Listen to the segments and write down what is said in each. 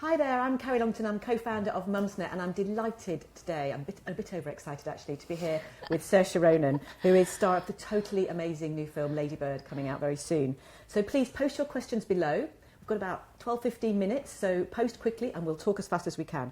Hi there, I'm Carrie Longton. I'm co-founder of Mumsnet, and I'm delighted today, I'm a bit overexcited actually, to be here with Saoirse Ronan, who is star of the totally amazing new film Lady Bird, coming out very soon. So please post your questions below. We've got about 12-15 minutes, so post quickly and we'll talk as fast as we can.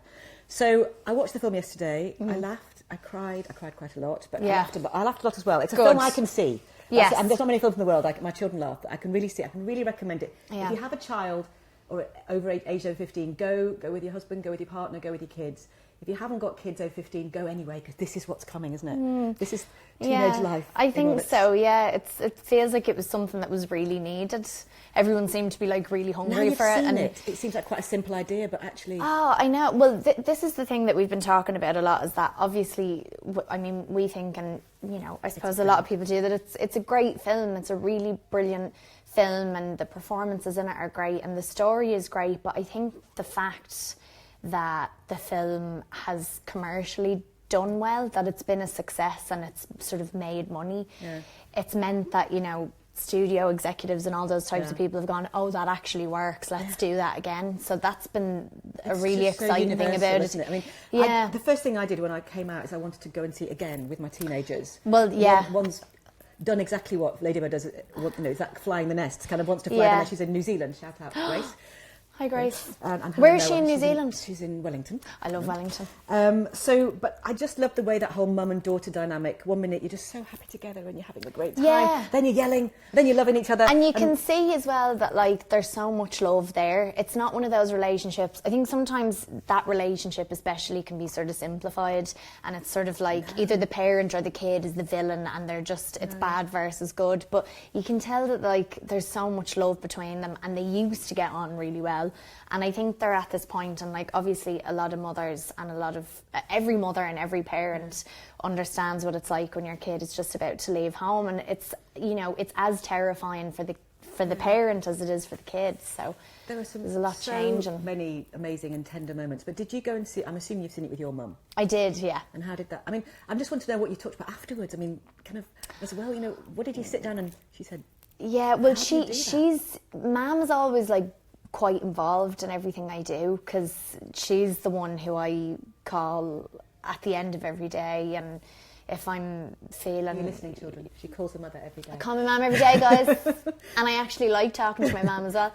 So I watched the film yesterday. I laughed, I cried quite a lot, but I laughed a lot as well. It's a film I can see. Yes. And there's not many films in the world, my children laugh, I can really see it. I can really recommend it. Yeah. If you have a child, or age over 15, go with your husband, go with your partner, go with your kids. If you haven't got kids over 15, go anyway, because this is what's coming, isn't it? This is teenage life. I think so, yeah. It feels like it was something that was really needed. Everyone seemed to be like really hungry for it. And it seems like quite a simple idea, but actually... Oh, I know. Well, this is the thing that we've been talking about a lot, is that obviously, I mean, we think, and, you know, I suppose a lot of people do, that it's a great film. It's a really brilliant film, and the performances in it are great, and the story is great, but I think the fact that the film has commercially done well, that it's been a success and it's sort of made money, it's meant that, you know, studio executives and all those types of people have gone, oh, that actually works, let's do that again. So that's been a really exciting thing about it. I mean, the first thing I did when I came out is I wanted to go and see it again with my teenagers. Well, yeah. One's done exactly what Lady Bird does, you know, is that flying the nest, kind of wants to fly the nest. She's in New Zealand, shout out Grace. Hi, Grace. And where is she in New Zealand? She's in Wellington. I love Wellington. But I just love the way that whole mum and daughter dynamic. 1 minute you're just so happy together and you're having a great time. Then you're yelling, then you're loving each other. And you can see as well that, like, there's so much love there. It's not one of those relationships. I think sometimes that relationship especially can be sort of simplified, and it's sort of like either the parent or the kid is the villain, and they're just, it's bad versus good. But you can tell that, like, there's so much love between them, and they used to get on really well. And I think they're at this point, and like obviously a lot of mothers and a lot of every mother and every parent understands what it's like when your kid is just about to leave home, and it's, you know, it's as terrifying for the parent as it is for the kids. So there's a lot changing. Many amazing and tender moments. But did you go and see? I'm assuming you've seen it with your mum. I did, yeah. And how did that? I mean, I just want to know what you talked about afterwards. I mean, kind of as well. You know, what did you sit down and she said? Yeah, well, she's Mum is always like quite involved in everything I do, because she's the one who I call at the end of every day, and if I'm feeling... You're listening, children. She calls her mother every day. I call my mum every day, guys. And I actually like talking to my mum as well.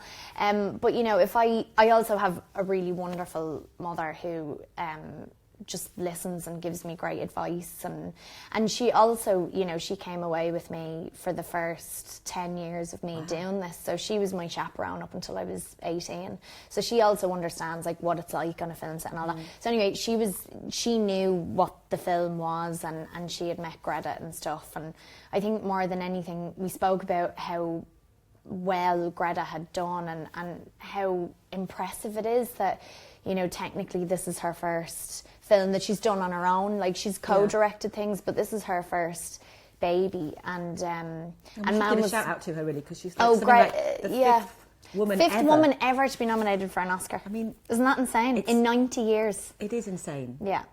But, you know, if I also have a really wonderful mother who just listens and gives me great advice, and she also, you know, she came away with me for the first 10 years of me doing this, so she was my chaperone up until I was 18, so she also understands like what it's like on a film set and all that. So anyway, she knew what the film was, and she had met Greta and stuff, and I think more than anything we spoke about how well Greta had done, and how impressive it is that, you know, technically this is her first film that she's done on her own. Like, she's co-directed things, but this is her first baby, and Mum was... a shout out to her, really, because she's like the fifth woman ever to be nominated for an Oscar. I mean, isn't that insane? In 90 years. It is insane. Yeah.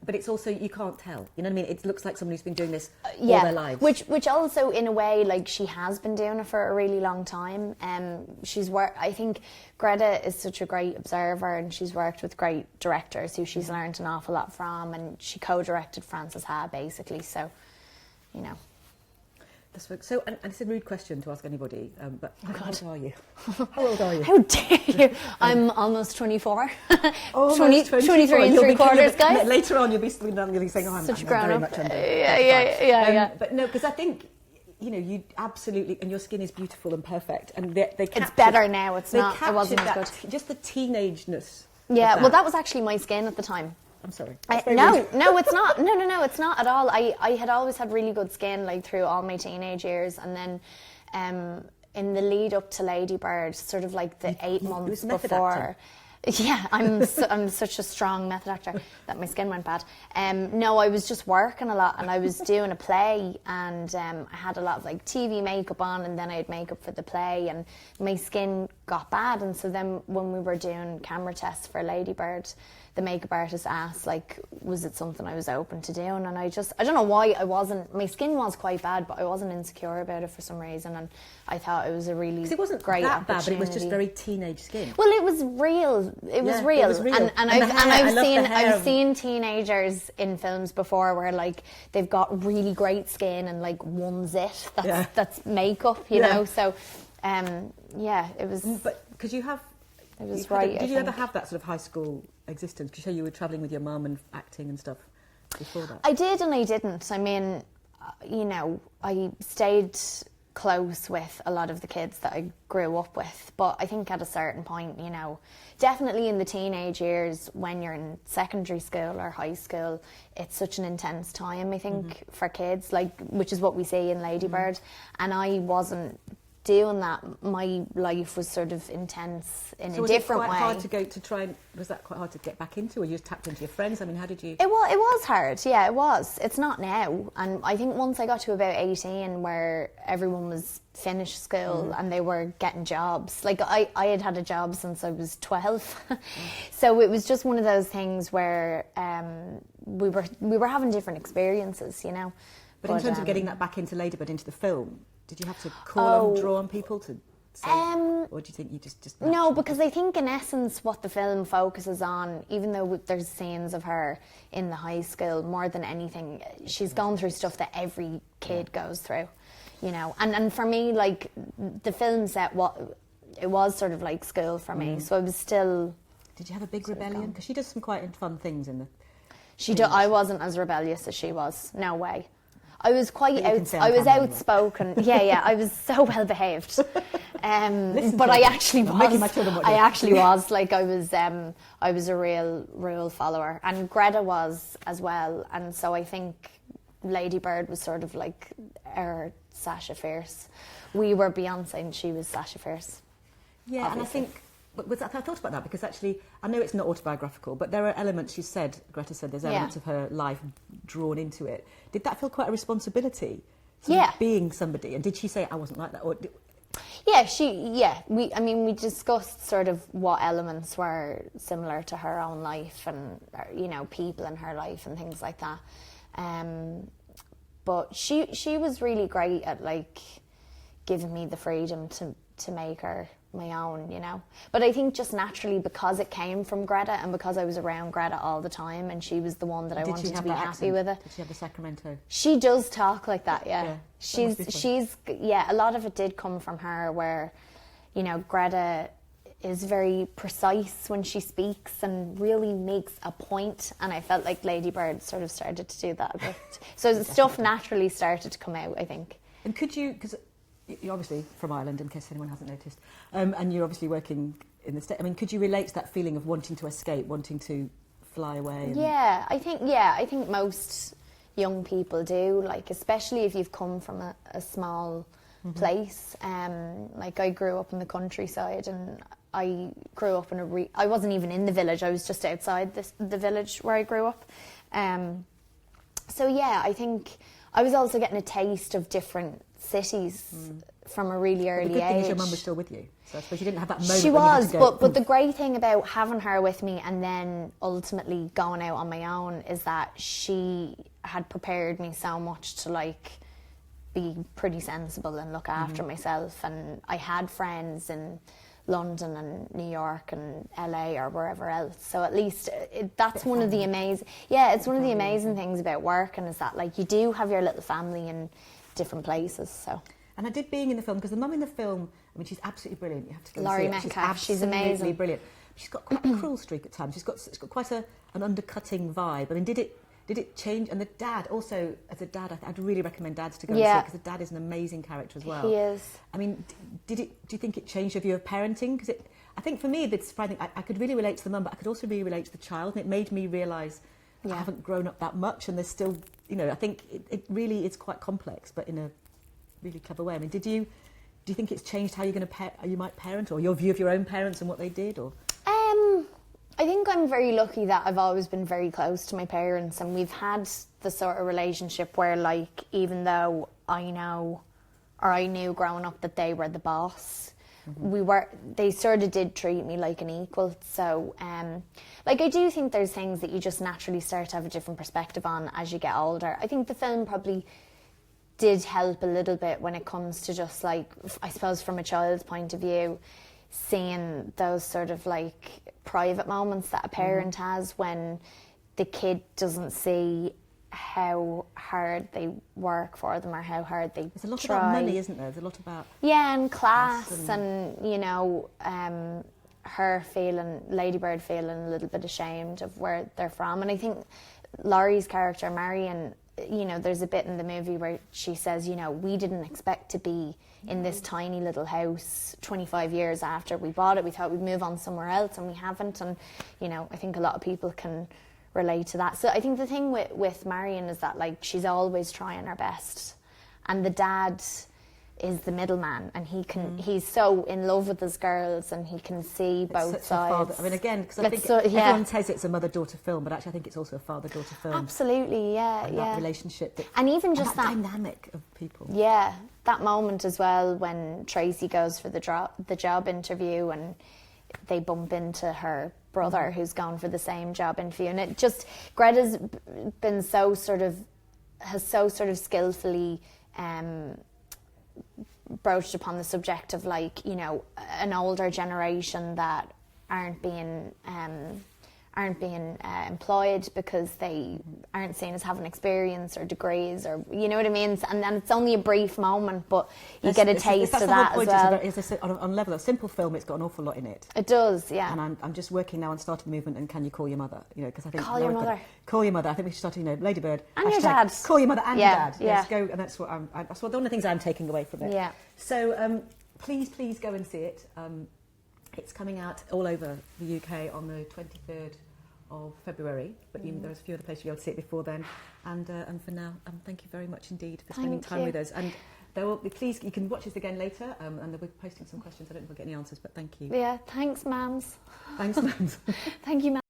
But it's also, you can't tell. You know what I mean? It looks like someone who's been doing this all their lives. Which also, in a way, like, she has been doing it for a really long time. I think Greta is such a great observer, and she's worked with great directors who she's learned an awful lot from, and she co-directed Frances Ha, basically. So, you know. So, and it's a rude question to ask anybody, but how old are you? How old are you? How dare you? I'm almost 24. Almost 23 and 3/4, guys. Later on, you'll be saying, oh, I'm very much under. Yeah. But no, because I think, you know, you absolutely, and your skin is beautiful and perfect, and they captured, it's better now. It's not. It wasn't as good. Just the teenageness. Yeah. Well, that was actually my skin at the time. I'm sorry. No, it's not. No, it's not at all. I had always had really good skin, like, through all my teenage years, and then in the lead up to Lady Bird, sort of like the 8 months before. Yeah, I'm such a strong method actor that my skin went bad. No, I was just working a lot, and I was doing a play, and I had a lot of like TV makeup on, and then I had makeup for the play, and my skin got bad. And so then when we were doing camera tests for Lady Bird, the makeup artist asked, like, was it something I was open to doing? And I don't know why I wasn't. My skin was quite bad, but I wasn't insecure about it for some reason. And I thought it was a really it wasn't great that bad, but it was opportunity. just very teenage skin. Well, it was real. It was real. It was real. And the hair, I've seen teenagers in films before where like they've got really great skin and like one's it. That's makeup, you know. So, it was. But because you have. It was right. Did you ever have that sort of high school existence? Because you were travelling with your mum and acting and stuff before that. I did and I didn't. I mean, you know, I stayed close with a lot of the kids that I grew up with, but I think at a certain point, you know, definitely in the teenage years when you're in secondary school or high school, it's such an intense time, I think, for kids, like, which is what we see in Lady Bird. And I wasn't doing that. My life was sort of intense in a different way. Was it quite hard to go to try and, was that quite hard to get back into, or you just tapped into your friends? I mean, how did you? It was hard, yeah, it was. It's not now. And I think once I got to about 18, where everyone was finished school and they were getting jobs, like I had a job since I was 12. So it was just one of those things where we were having different experiences, you know. But in terms of getting that back into Lady Bird, into the film, did you have to call on, draw on people to say, or do you think you just no, because I think in essence what the film focuses on, even though there's scenes of her in the high school, more than anything, she's gone through stuff that every kid goes through, you know. And for me, like, the film set, it was sort of like school for me, so I was still. Did you have a big rebellion? Because she does some quite fun things in the. I wasn't as rebellious as she was. No way. I was quite outspoken. Anyway. I was so well behaved. But I actually was. Like, I was a real rule follower, and Greta was as well. And so I think Lady Bird was sort of like our Sasha Fierce. We were Beyonce, and she was Sasha Fierce. Yeah, obviously. And I think. I thought about that because actually, I know it's not autobiographical, but there are elements, Greta said, there's elements of her life drawn into it. Did that feel quite a responsibility? Being somebody, and did she say, I wasn't like that? Or we discussed sort of what elements were similar to her own life and, you know, people in her life and things like that. But she was really great at, like, giving me the freedom to make her my own, you know. But I think just naturally, because it came from Greta and because I was around Greta all the time and she was the one that I wanted to be happy with it. Did she have the Sacramento? She does talk like that, yeah. She's a lot of it did come from her, where, you know, Greta is very precise when she speaks and really makes a point, and I felt like Lady Bird sort of started to do that a bit. So the stuff naturally started to come out, I think. And could you, because you're obviously from Ireland, in case anyone hasn't noticed, and you're obviously working in the States. I mean, could you relate to that feeling of wanting to escape, wanting to fly away? I think most young people do, like, especially if you've come from a small place. Like, I grew up in the countryside, and I grew up in I wasn't even in the village, I was just outside the village where I grew up. So yeah, I think I was also getting a taste of different cities from a really early age. The good thing is your mum was still with you, so I suppose you didn't have that moment. She when was, you had to go, but the great thing about having her with me and then ultimately going out on my own is that she had prepared me so much to, like, be pretty sensible and look after myself. And I had friends in London and New York and LA or wherever else, so at least that's one of the amazing things about working, is that, like, you do have your little family in different places. So, and I did being in the film, because the mum in the film, I mean, she's absolutely brilliant. You have to go Laurie and see it. Metcalf, she's amazing, brilliant. She's got quite a cruel streak at times. She's got quite an undercutting vibe. I mean, did it change? And the dad also, as a dad, I'd really recommend dads to go and see it, because the dad is an amazing character as well. He is. I mean, do you think it changed your view of parenting? Because I think for me, the surprising thing, I could really relate to the mum, but I could also really relate to the child, and it made me realise I haven't grown up that much, and there's still, you know, I think it really is quite complex, but in a really clever way. I mean, do you think it's changed how you might parent, or your view of your own parents and what they did, or? I think I'm very lucky that I've always been very close to my parents, and we've had the sort of relationship where, like, even though I knew growing up that they were the boss, they sort of did treat me like an equal. So, like, I do think there's things that you just naturally start to have a different perspective on as you get older. I think the film probably did help a little bit when it comes to just, like, I suppose from a child's point of view, seeing those sort of, like, private moments that a parent has when the kid doesn't see how hard they work for them or how hard they There's a lot try. about money, isn't there? There's a lot about... Yeah, and class and you know, Lady Bird feeling a little bit ashamed of where they're from. And I think Laurie's character, Marion, you know, there's a bit in the movie where she says, you know, we didn't expect to be in this tiny little house 25 years after we bought it. We thought we'd move on somewhere else, and we haven't. And, you know, I think a lot of people can relate to that. So I think the thing with Marion is that, like, she's always trying her best, and the dad is the middleman, and he's so in love with his girls, and he can see both sides. I mean, again, because I think everyone says it's a mother-daughter film, but actually I think it's also a father-daughter film. Absolutely, yeah, and that relationship, and even just that dynamic of people. Yeah, that moment as well when Tracy goes for the job interview, and they bump into her brother who's gone for the same job interview, and it just, Greta's been so sort of skillfully broached upon the subject of, like, you know, an older generation that aren't being employed because they aren't seen as having experience or degrees, or, you know what I mean. And then it's only a brief moment, but you get a taste of that as well. On level of simple film, it's got an awful lot in it. It does, yeah. And I'm just working now on starting the movement. And can you call your mother? You know, because I think call your mother. Call your mother. I think we should start. You know, Lady Bird and your dad. Call your mother and your dad. Yeah. Yes, go. And that's what that's one of the things I'm taking away from it. Yeah. So please go and see it. It's coming out all over the UK on the 23rd of February, but there's a few other places you'll be able to see it before then. And for now, thank you very much indeed for spending time with us. And there will be, please, you can watch this again later, and we'll be posting some questions. I don't know if we'll get any answers, but thank you. Yeah, thanks, mams. Thanks, mams. Thank you, mams.